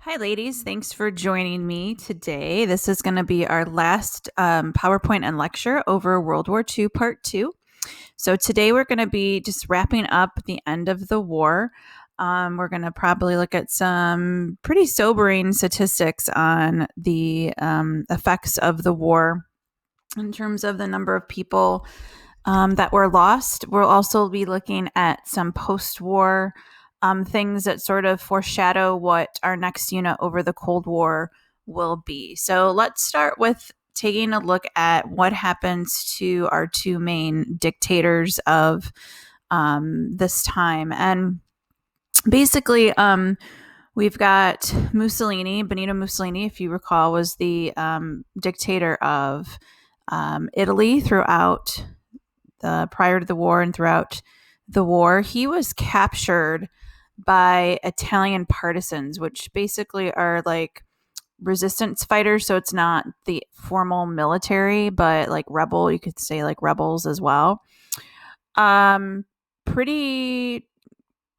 Hi, ladies. Thanks for joining me today. This is going to be our last PowerPoint and lecture over World War II, Part 2. So, today we're going to be just wrapping up the end of the war. We're going to probably look at some pretty sobering statistics on the effects of the war in terms of the number of people that were lost. We'll also be looking at some post-war things that sort of foreshadow what our next unit over the Cold War will be. So let's start with taking a look at what happens to our two main dictators of this time. And basically, we've got Mussolini. Benito Mussolini, if you recall, was the dictator of Italy throughout prior to the war and throughout the war. He was captured by Italian partisans, which basically are like resistance fighters. So it's not the formal military, but like rebel, you could say like rebels as well. Pretty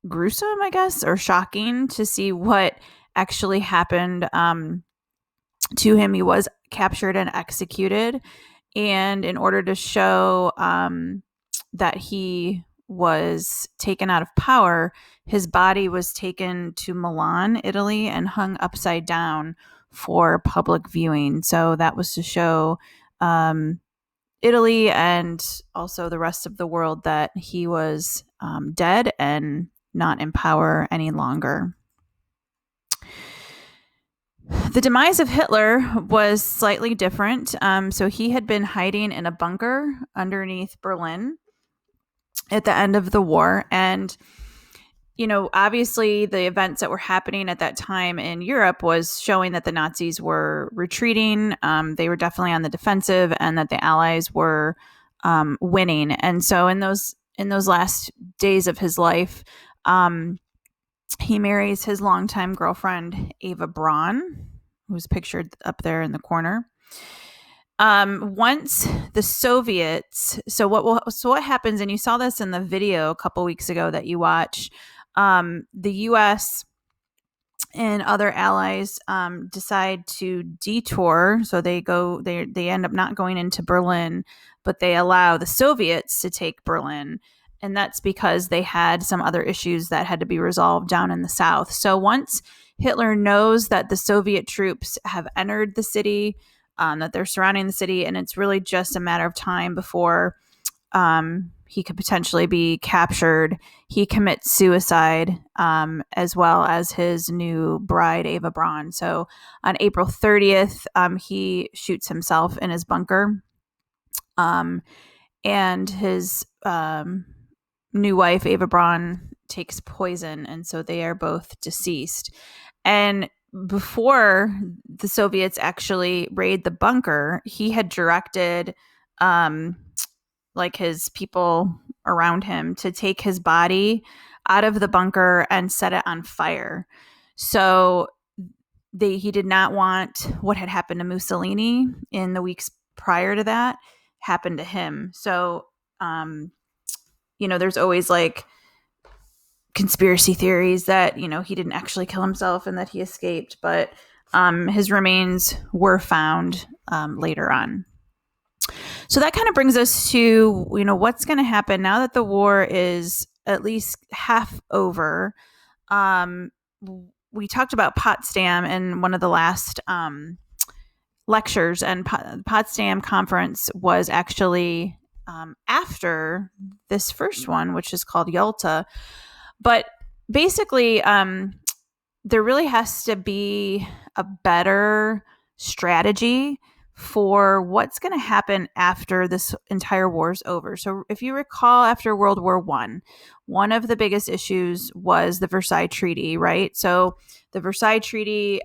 gruesome, I guess, or shocking to see what actually happened to him. He was captured and executed. And in order to show that he was taken out of power, his body was taken to Milan, Italy, and hung upside down for public viewing. So that was to show Italy and also the rest of the world that he was dead and not in power any longer. The demise of Hitler was slightly different. So he had been hiding in a bunker underneath Berlin at the end of the war. And, you know, obviously the events that were happening at that time in Europe was showing that the Nazis were retreating. They were definitely on the defensive and that the Allies were winning. And so in those last days of his life, he marries his longtime girlfriend, Eva Braun, who's pictured up there in the corner. Once the Soviets, so what happens, and you saw this in the video a couple weeks ago that you watched, the U.S. and other allies decide to detour, so they end up not going into Berlin, but they allow the Soviets to take Berlin. And that's because they had some other issues that had to be resolved down in the south. So once Hitler knows that the Soviet troops have entered the city, that they're surrounding the city, and it's really just a matter of time before he could potentially be captured, he commits suicide, as well as his new bride, Eva Braun. So on April 30th, he shoots himself in his bunker. And his new wife, Eva Braun, takes poison, and so they are both deceased. And before the Soviets actually raid the bunker, he had directed like his people around him to take his body out of the bunker and set it on fire. So he did not want what had happened to Mussolini in the weeks prior to that happen to him. So there's always like conspiracy theories that, he didn't actually kill himself and that he escaped, but his remains were found later on. So that kind of brings us to, what's going to happen now that the war is at least half over. We talked about Potsdam in one of the last lectures, and Potsdam Conference was actually after this first one, which is called Yalta. But basically, there really has to be a better strategy for what's going to happen after this entire war is over. So if you recall, after World War I, one of the biggest issues was the Versailles Treaty, right? So the Versailles Treaty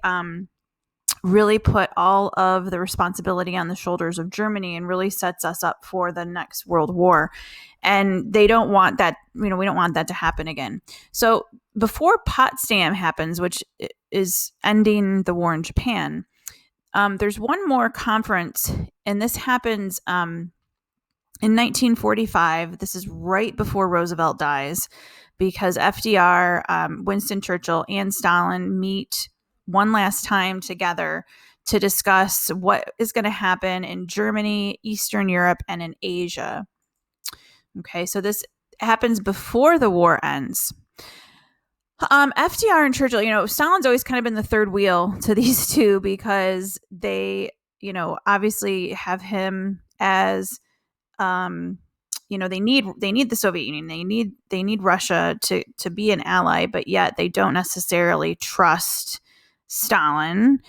really put all of the responsibility on the shoulders of Germany and really sets us up for the next World War. And they don't want that, we don't want that to happen again. So before Potsdam happens, which is ending the war in Japan, there's one more conference, and this happens in 1945. This is right before Roosevelt dies, because FDR, Winston Churchill, and Stalin meet one last time together to discuss what is going to happen in Germany, Eastern Europe, and in Asia. Okay, so this happens before the war ends. FDR and Churchill, Stalin's always kind of been the third wheel to these two because they, obviously have him as, they need the Soviet Union, they need Russia to be an ally, but yet they don't necessarily trust Stalin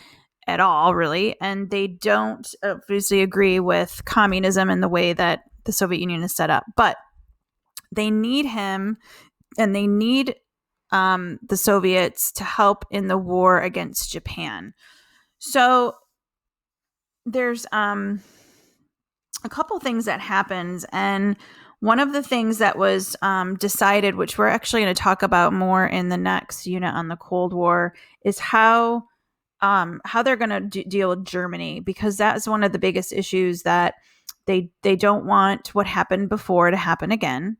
at all, really, and they don't obviously agree with communism and the way that the Soviet Union is set up, but they need him, and they need the Soviets to help in the war against Japan. So there's a couple things that happens, and one of the things that was decided, which we're actually going to talk about more in the next unit on the Cold War, is how they're going to deal with Germany, because that's one of the biggest issues, that they don't want what happened before to happen again.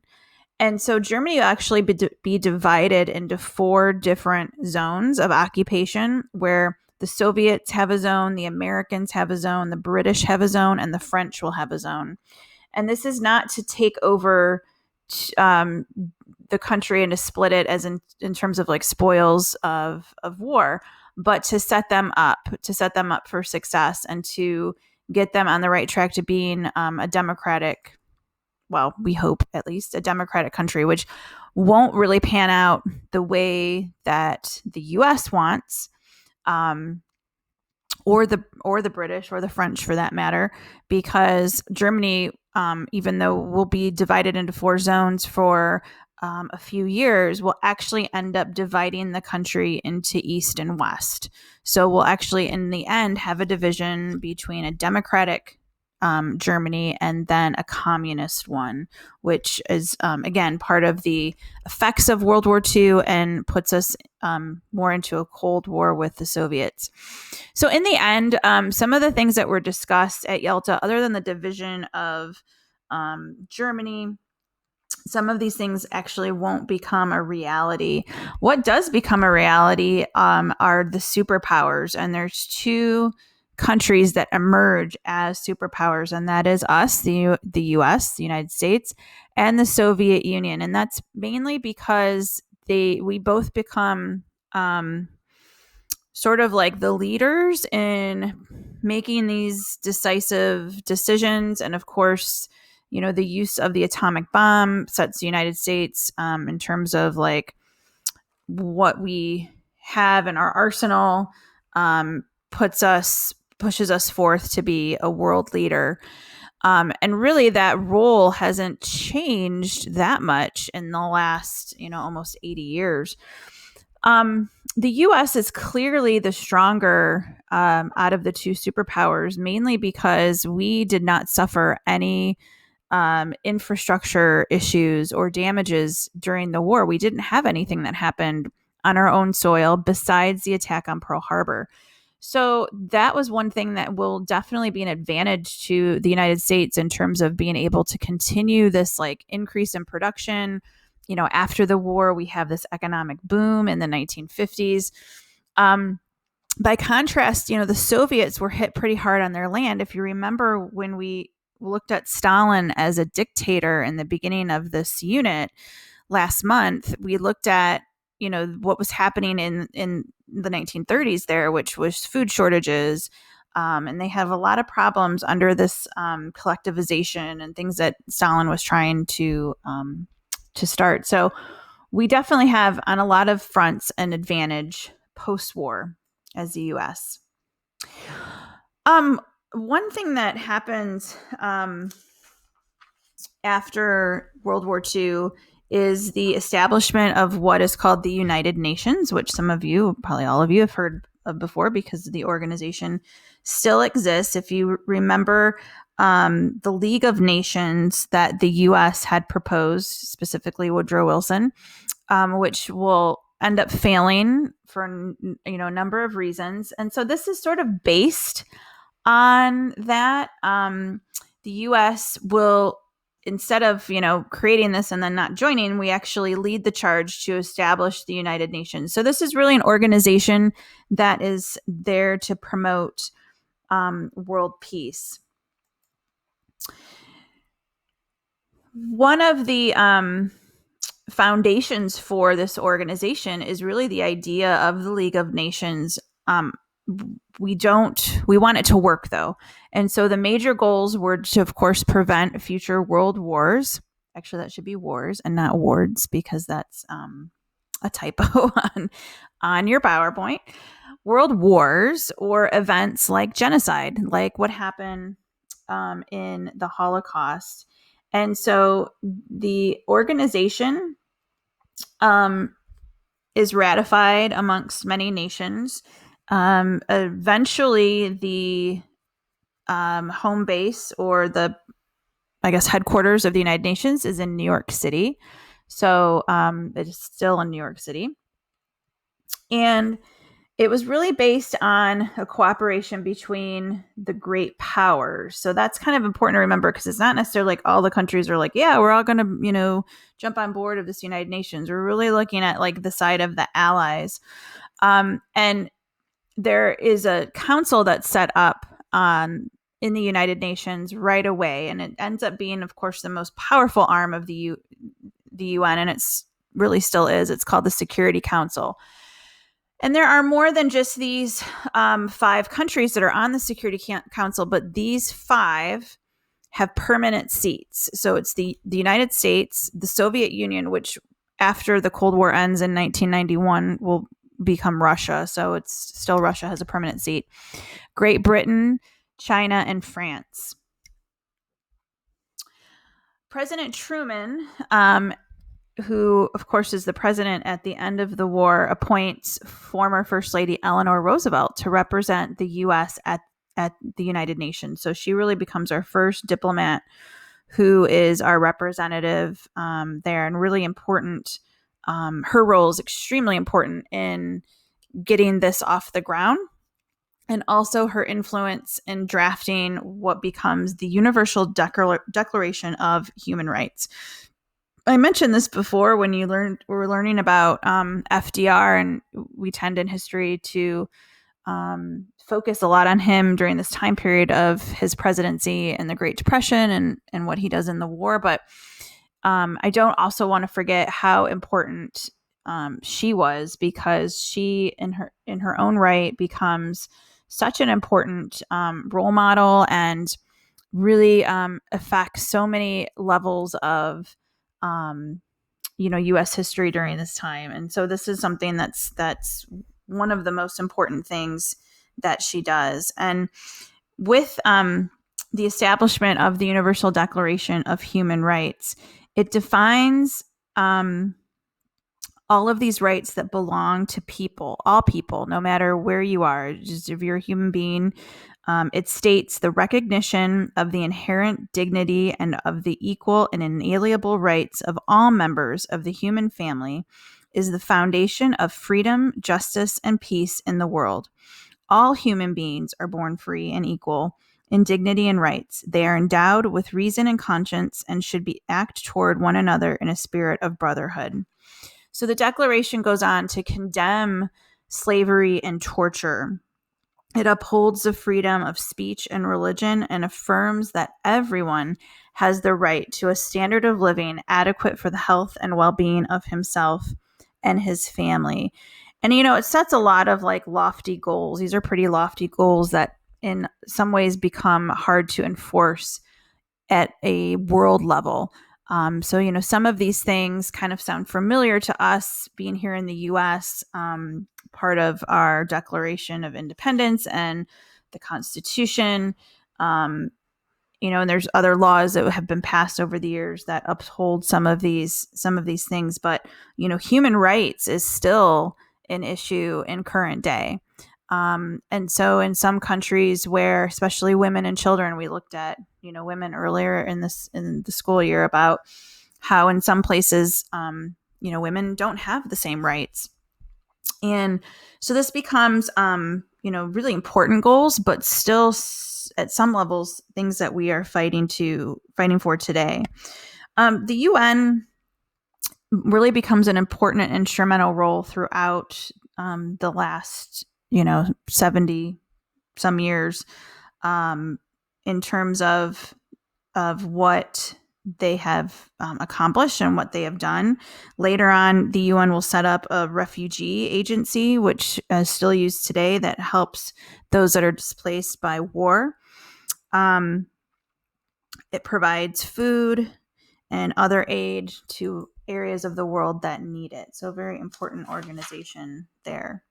And so Germany will actually be divided into 4 different zones of occupation, where the Soviets have a zone, the Americans have a zone, the British have a zone, and the French will have a zone. And this is not to take over the country and to split it as in terms of like spoils of war, but to set them up for success and to get them on the right track to being a democratic, well, we hope at least a democratic country, which won't really pan out the way that the U.S. wants, or the British or the French for that matter, because Germany, even though we'll be divided into 4 zones for a few years, will actually end up dividing the country into East and West. So we'll actually, in the end, have a division between a democratic Germany and then a communist one, which is, again, part of the effects of World War II and puts us more into a Cold War with the Soviets. So in the end, some of the things that were discussed at Yalta, other than the division of Germany, some of these things actually won't become a reality. What does become a reality are the superpowers, and there's 2 countries that emerge as superpowers, and that is us, the U.S., the United States, and the Soviet Union. And that's mainly because we both become sort of like the leaders in making these decisive decisions. And of course, the use of the atomic bomb sets the United States in terms of like what we have in our arsenal, pushes us forth to be a world leader. And really that role hasn't changed that much in the last, almost 80 years. The U.S. is clearly the stronger out of the 2 superpowers, mainly because we did not suffer any infrastructure issues or damages during the war. We didn't have anything that happened on our own soil besides the attack on Pearl Harbor. So that was one thing that will definitely be an advantage to the United States in terms of being able to continue this like increase in production. After the war, we have this economic boom in the 1950s. By contrast, the Soviets were hit pretty hard on their land. If you remember when we looked at Stalin as a dictator in the beginning of this unit last month, we looked at, what was happening in the 1930s there, which was food shortages. And they have a lot of problems under this collectivization and things that Stalin was trying to start. So we definitely have on a lot of fronts an advantage post-war as the U.S. One thing that happened after World War II is the establishment of what is called the United Nations, which some of you, probably all of you, have heard of before because the organization still exists. If you remember, the League of Nations that the U.S. had proposed, specifically Woodrow Wilson, which will end up failing for a number of reasons. And so this is sort of based on that. The U.S. will instead of, creating this and then not joining, we actually lead the charge to establish the United Nations. So this is really an organization that is there to promote world peace. One of the foundations for this organization is really the idea of the League of Nations. We want it to work, though. And so the major goals were to, of course, prevent future world wars. Actually, that should be wars and not wards, because that's a typo on your PowerPoint. World wars or events like genocide, like what happened in the Holocaust. And so the organization is ratified amongst many nations. Eventually, the home base, or the, I guess, headquarters of the United Nations is in New York City. So it is still in New York City. And it was really based on a cooperation between the great powers. So that's kind of important to remember, because it's not necessarily like all the countries are like, yeah, we're all going to, jump on board of this United Nations. We're really looking at like the side of the allies. And there is a council that's set up in the United Nations right away. And it ends up being, of course, the most powerful arm of the UN. And it's really still is. It's called the Security Council. And there are more than just these 5 countries that are on the Security Council, but these 5 have permanent seats. So it's the United States, the Soviet Union, which after the Cold War ends in 1991 will become Russia. So it's still Russia has a permanent seat. Great Britain, China, and France. President Truman, who, of course, is the president at the end of the war, appoints former First Lady Eleanor Roosevelt to represent the U.S. at the United Nations. So she really becomes our first diplomat who is our representative there, and really important. Her role is extremely important in getting this off the ground, and also her influence in drafting what becomes the Universal Declaration of Human Rights. I mentioned this before when we're learning about FDR, and we tend in history to focus a lot on him during this time period of his presidency and the Great Depression and what he does in the war. But I don't also want to forget how important she was, because she, in her own right, becomes such an important role model, and really affects so many levels of U.S. history during this time. And so this is something that's one of the most important things that she does. And with the establishment of the Universal Declaration of Human Rights, it defines all of these rights that belong to people, all people, no matter where you are, just if you're a human being. It states the recognition of the inherent dignity and of the equal and inalienable rights of all members of the human family is the foundation of freedom, justice, and peace in the world. All human beings are born free and equal in dignity and rights. They are endowed with reason and conscience and should act toward one another in a spirit of brotherhood. So the Declaration goes on to condemn slavery and torture. It upholds the freedom of speech and religion and affirms that everyone has the right to a standard of living adequate for the health and well-being of himself and his family. And, it sets a lot of like lofty goals. These are pretty lofty goals that in some ways become hard to enforce at a world level. So, some of these things kind of sound familiar to us being here in the U.S., part of our Declaration of Independence and the Constitution. And there's other laws that have been passed over the years that uphold some of these things. But, human rights is still an issue in current day. And so in some countries where, especially women and children, we looked at, women earlier in the school year about how in some places, women don't have the same rights. And so this becomes, really important goals, but still at some levels, things that we are fighting for today. The UN really becomes an important and instrumental role throughout the last, 70 some years, in terms of what they have accomplished and what they have done. Later on, the UN will set up a refugee agency, which is still used today, that helps those that are displaced by war. It provides food and other aid to areas of the world that need it. So, a very important organization there.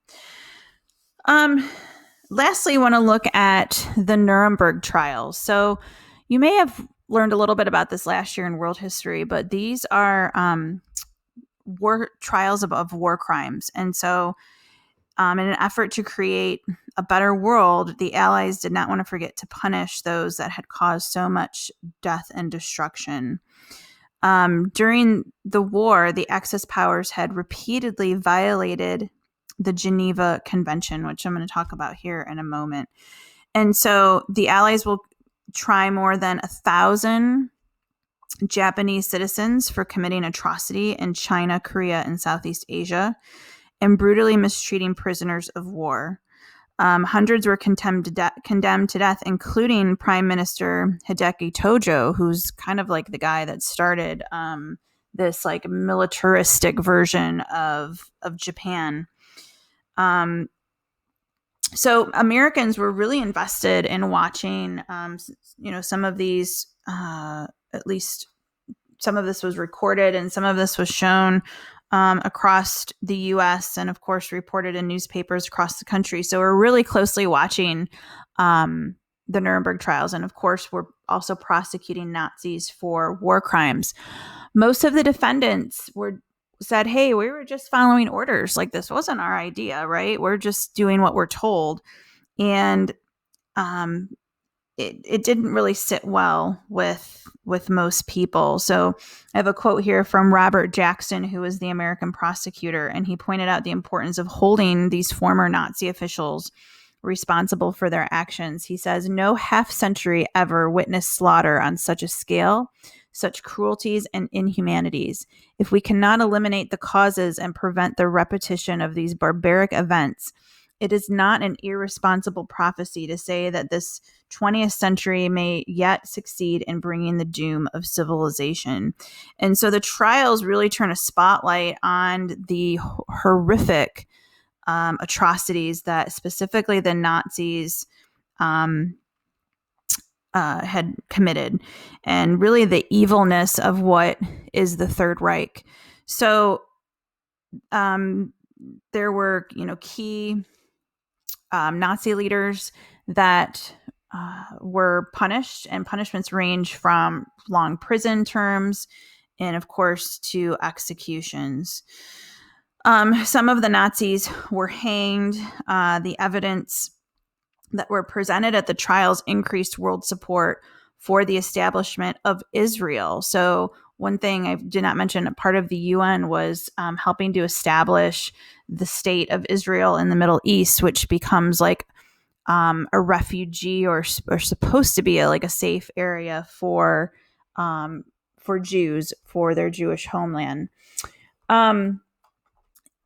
Lastly, I want to look at the Nuremberg trials. So, you may have learned a little bit about this last year in world history, but these are war trials of war crimes. And so, in an effort to create a better world, the Allies did not want to forget to punish those that had caused so much death and destruction. During the war, the Axis powers had repeatedly violated the Geneva Convention, which I'm going to talk about here in a moment. And so the Allies will try more than 1,000 Japanese citizens for committing atrocity in China, Korea, and Southeast Asia, and brutally mistreating prisoners of war. Hundreds were condemned to death, including Prime Minister Hideki Tojo, who's kind of like the guy that started this like militaristic version of Japan. So Americans were really invested in watching, some of these, at least some of this was recorded and some of this was shown across the U.S. and, of course, reported in newspapers across the country. So we're really closely watching the Nuremberg trials. And, of course, we're also prosecuting Nazis for war crimes. Most of the defendants said, hey, we were just following orders. Like, this wasn't our idea, right? We're just doing what we're told. And it didn't really sit well with most people. So I have a quote here from Robert Jackson, who was the American prosecutor, and he pointed out the importance of holding these former Nazi officials responsible for their actions. He says, no half century ever witnessed slaughter on such a scale, such cruelties and inhumanities. If we cannot eliminate the causes and prevent the repetition of these barbaric events, it is not an irresponsible prophecy to say that this 20th century may yet succeed in bringing the doom of civilization. And so the trials really turn a spotlight on the horrific atrocities that specifically the Nazis had committed, and really the evilness of what is the Third Reich. So there were, key Nazi leaders that were punished, and punishments range from long prison terms and, of course, to executions. Some of the Nazis were hanged. The evidence that were presented at the trials increased world support for the establishment of Israel. So one thing I did not mention, a part of the UN was helping to establish the state of Israel in the Middle East, which becomes like a refugee or supposed to be a safe area for Jews, for their Jewish homeland.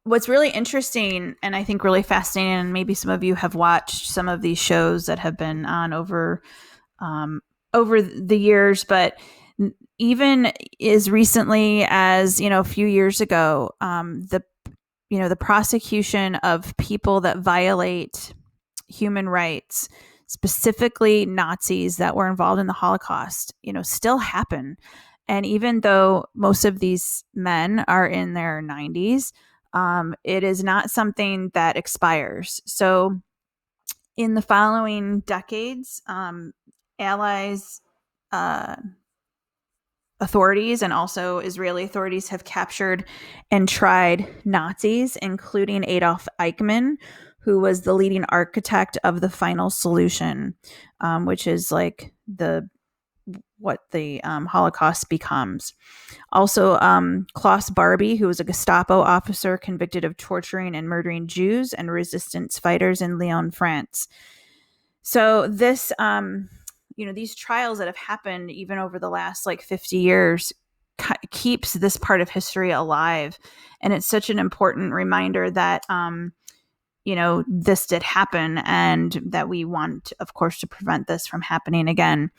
What's really interesting and I think really fascinating, and maybe some of you have watched some of these shows that have been on over the years, but even as recently as, a few years ago, the prosecution of people that violate human rights, specifically Nazis that were involved in the Holocaust, still happen. And even though most of these men are in their 90s, it is not something that expires. So in the following decades, Allies authorities and also Israeli authorities have captured and tried Nazis, including Adolf Eichmann, who was the leading architect of the final solution, which is like what the Holocaust becomes. Also, Klaus Barbie, who was a Gestapo officer convicted of torturing and murdering Jews and resistance fighters in Lyon, France. So this, these trials that have happened even over the last like 50 years keeps this part of history alive. And it's such an important reminder that, this did happen and that we want, of course, to prevent this from happening again.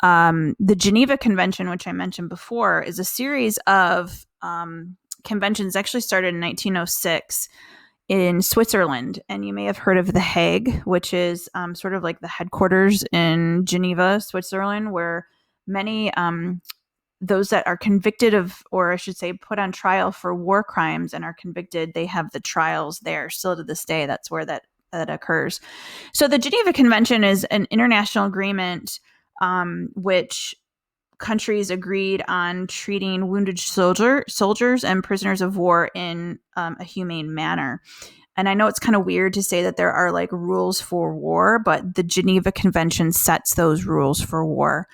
The Geneva Convention, which I mentioned before, is a series of conventions actually started in 1906 in Switzerland. And you may have heard of The Hague, which is sort of like the headquarters in Geneva, Switzerland, where many those that are convicted of, or I should say, put on trial for war crimes and are convicted, they have the trials there. Still to this day, that's where that occurs. So the Geneva Convention is an international agreement which countries agreed on treating wounded soldiers and prisoners of war in a humane manner. And I know it's kind of weird to say that there are like rules for war, but the Geneva Convention sets those rules for war.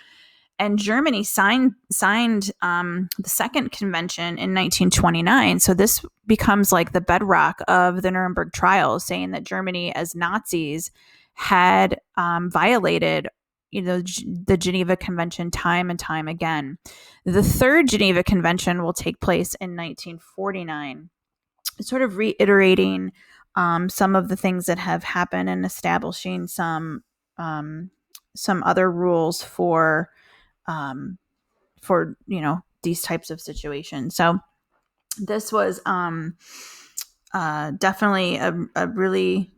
And Germany signed the second convention in 1929. So this becomes like the bedrock of the Nuremberg trials, saying that Germany, as Nazis, had violated the Geneva Convention time and time again. The third Geneva Convention will take place in 1949, sort of reiterating some of the things that have happened and establishing some other rules for these types of situations. So this was definitely a really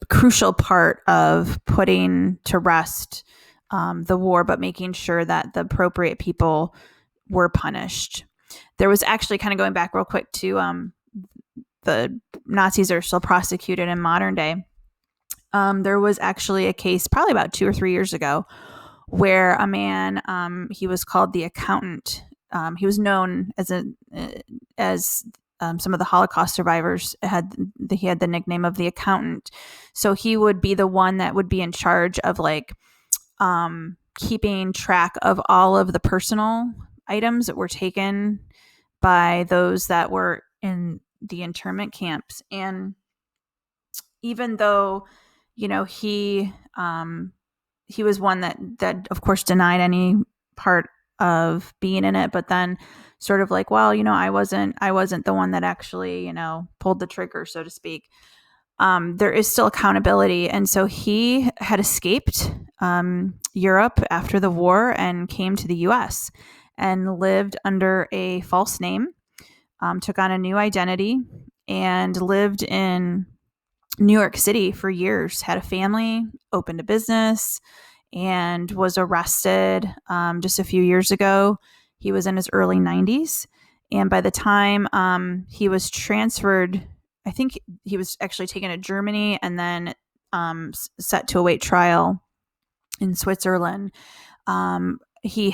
crucial part of putting to rest the war, but making sure that the appropriate people were punished. There was actually, kind of going back real quick to the Nazis are still prosecuted in modern day. There was actually a case probably about 2 or 3 years ago where a man, he was called the Accountant. He was known as some of the Holocaust survivors he had the nickname of the Accountant. So he would be the one that would be in charge of like keeping track of all of the personal items that were taken by those that were in the internment camps. And even though, he was one that of course denied any part of being in it, but then sort of like, well, I wasn't the one that actually, pulled the trigger, so to speak. There is still accountability. And so he had escaped Europe after the war and came to the US and lived under a false name, took on a new identity, and lived in New York City for years, had a family, opened a business, and was arrested just a few years ago. He was in his early 90s. And by the time he was transferred, I think he was actually taken to Germany and then set to await trial in Switzerland. He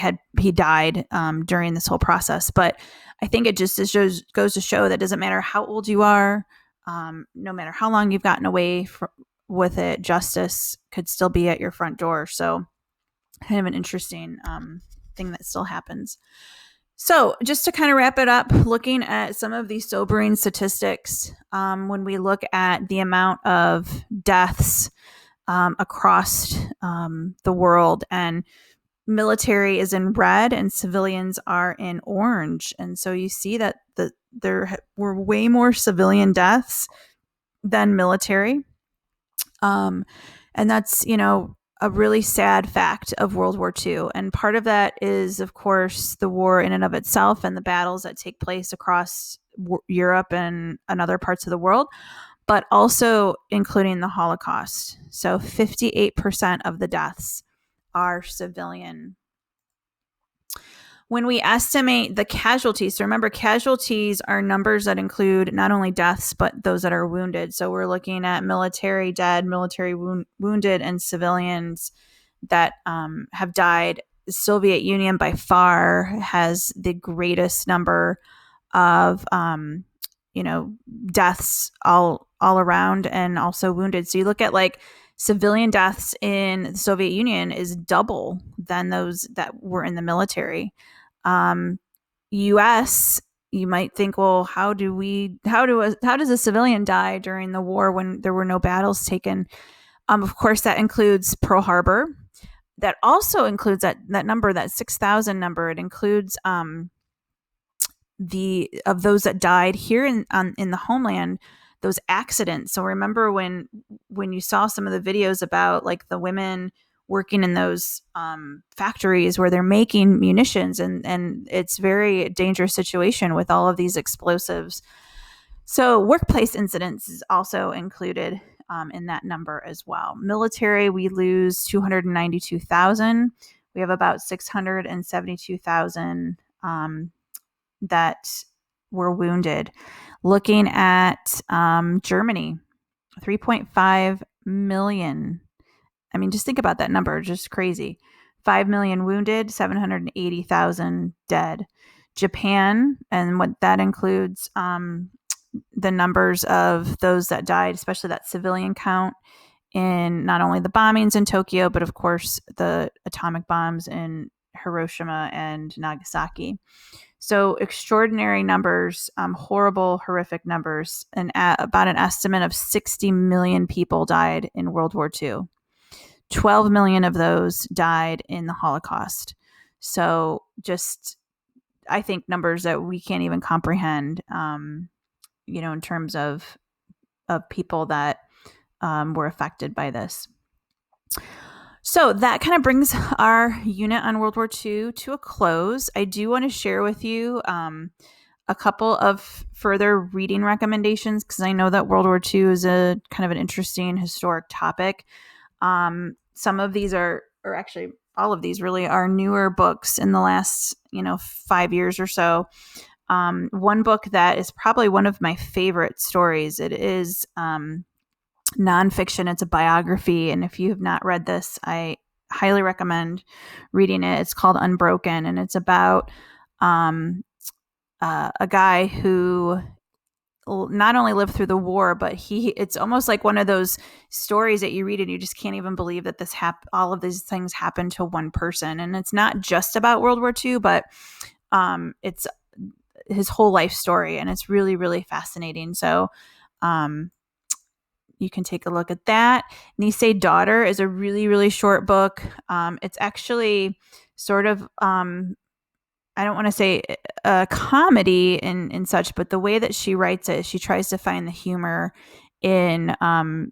died during this whole process. But I think it just goes to show that it doesn't matter how old you are, no matter how long you've gotten away with it, justice could still be at your front door. So kind of an interesting thing that still happens. So just to kind of wrap it up, looking at some of these sobering statistics, when we look at the amount of deaths across the world, and military is in red and civilians are in orange. And so you see that there were way more civilian deaths than military. And that's, a really sad fact of World War II. And part of that is, of course, the war in and of itself and the battles that take place across Europe and other parts of the world, but also including the Holocaust. So 58% of the deaths are civilian. When we estimate the casualties, so remember, casualties are numbers that include not only deaths, but those that are wounded. So we're looking at military dead, military wounded, and civilians that have died. The Soviet Union by far has the greatest number of, deaths all around, and also wounded. So you look at like civilian deaths in the Soviet Union is double than those that were in the military. US, you might think, well, how does a civilian die during the war when there were no battles taken? Of course, that includes Pearl Harbor. That also includes that number, that 6,000 number. It includes the of those that died here in the homeland, those accidents. So remember when you saw some of the videos about like the women working in those factories where they're making munitions, and it's very dangerous situation with all of these explosives. So workplace incidents is also included in that number as well. Military, we lose 292,000. We have about 672,000 that were wounded. Looking at Germany, 3.5 million. I mean, just think about that number, just crazy. 5 million wounded, 780,000 dead. Japan, and what that includes, the numbers of those that died, especially that civilian count in not only the bombings in Tokyo, but of course the atomic bombs in Hiroshima and Nagasaki. So extraordinary numbers, horrible, horrific numbers, and about an estimate of 60 million people died in World War II. 12 million of those died in the Holocaust. So just, I think, numbers that we can't even comprehend, in terms of people that were affected by this. So that kind of brings our unit on World War II to a close. I do want to share with you a couple of further reading recommendations, because I know that World War II is a kind of an interesting historic topic. Some of these or actually all of these really are newer books in the last 5 years or so. One book that is probably one of my favorite stories. It is nonfiction. It's a biography, and if you have not read this, I highly recommend reading it. It's called Unbroken, and it's about a guy who not only lived through the war, but it's almost like one of those stories that you read and you just can't even believe that all of these things happened to one person. And it's not just about World War II, but it's his whole life story, and it's really, really fascinating. So you can take a look at that. Nisei Daughter is a really, really short book. It's actually sort of I don't want to say a comedy and such, but the way that she writes it, she tries to find the humor in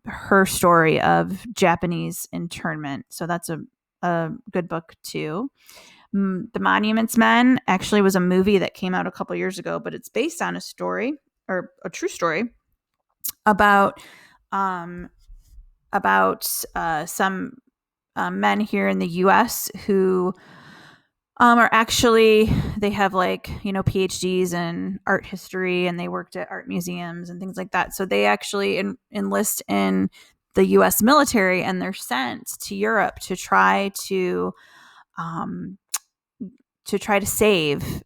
her story of Japanese internment. So that's a good book too. The Monuments Men actually was a movie that came out a couple years ago, but it's based on a story, or a true story, about some men here in the U.S. who are actually, they have PhDs in art history, and they worked at art museums and things like that. So they actually enlist in the U.S. military, and they're sent to Europe to try to save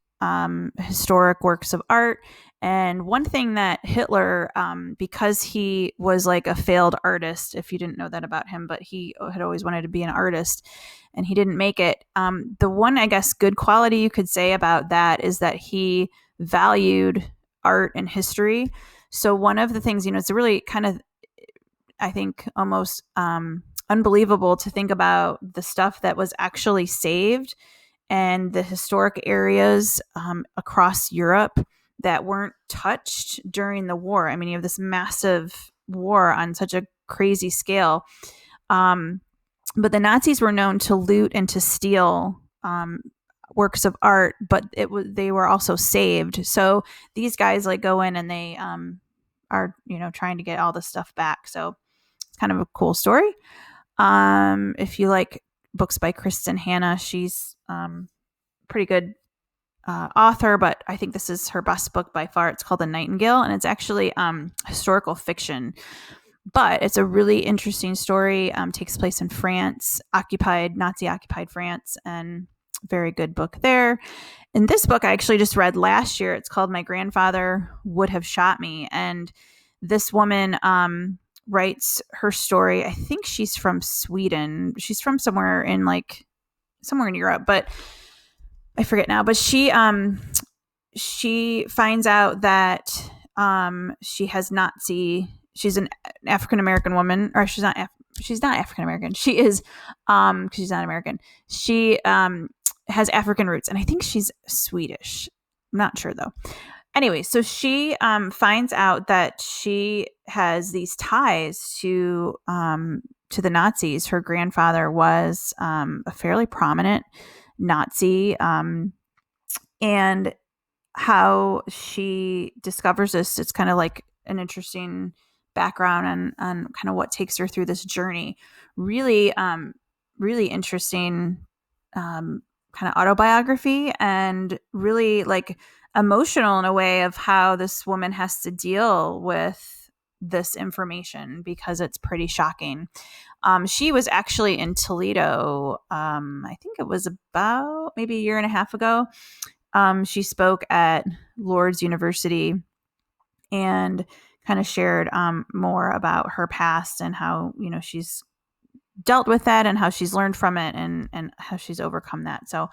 historic works of art. And one thing that Hitler, because he was like a failed artist, if you didn't know that about him, but he had always wanted to be an artist and he didn't make it. The one, I guess, good quality you could say about that is that he valued art and history. So one of the things, it's a really kind of, I think, almost unbelievable to think about the stuff that was actually saved and the historic areas across Europe that weren't touched during the war. I mean, you have this massive war on such a crazy scale. But the Nazis were known to loot and to steal works of art, but they were also saved. So these guys go in and they are trying to get all this stuff back. So it's kind of a cool story. If you like books by Kristen Hanna, she's pretty good author, but I think this is her best book by far. It's called The Nightingale, and it's actually historical fiction, but it's a really interesting story. Takes place in France, Nazi occupied France, and very good book there. And this book I actually just read last year. It's called My Grandfather Would Have Shot Me, and this woman writes her story. I think she's from Sweden. She's from somewhere in Europe, but I forget now. But she finds out that she's an African American woman, or she's not she's not African American. She is, 'cause she's not American. She has African roots, and I think she's Swedish. I'm not sure though. Anyway, so she finds out that she has these ties to the Nazis. Her grandfather was a fairly prominent Nazi, and how she discovers this, it's kind of like an interesting background on kind of what takes her through this journey. Really, really interesting kind of autobiography, and really like emotional in a way of how this woman has to deal with this information because it's pretty shocking. She was actually in Toledo. I think it was about maybe a year and a half ago. She spoke at Lourdes University and kind of shared more about her past and how, she's dealt with that and how she's learned from it, and how she's overcome that. So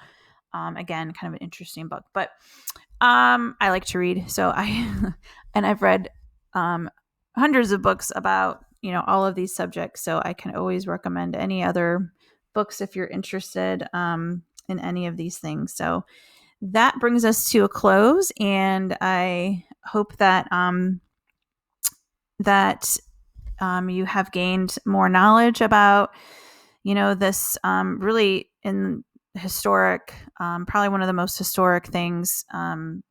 again, kind of an interesting book. But I like to read, so and I've read hundreds of books about all of these subjects, so I can always recommend any other books if you're interested in any of these things. So that brings us to a close, and I hope that you have gained more knowledge about this really in historic, probably one of the most historic things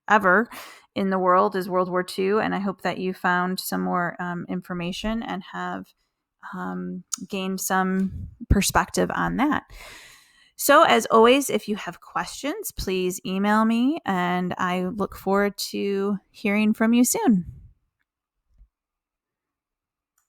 ever in the world is World War II. And I hope that you found some more information and have gained some perspective on that. So as always, if you have questions, please email me, and I look forward to hearing from you soon.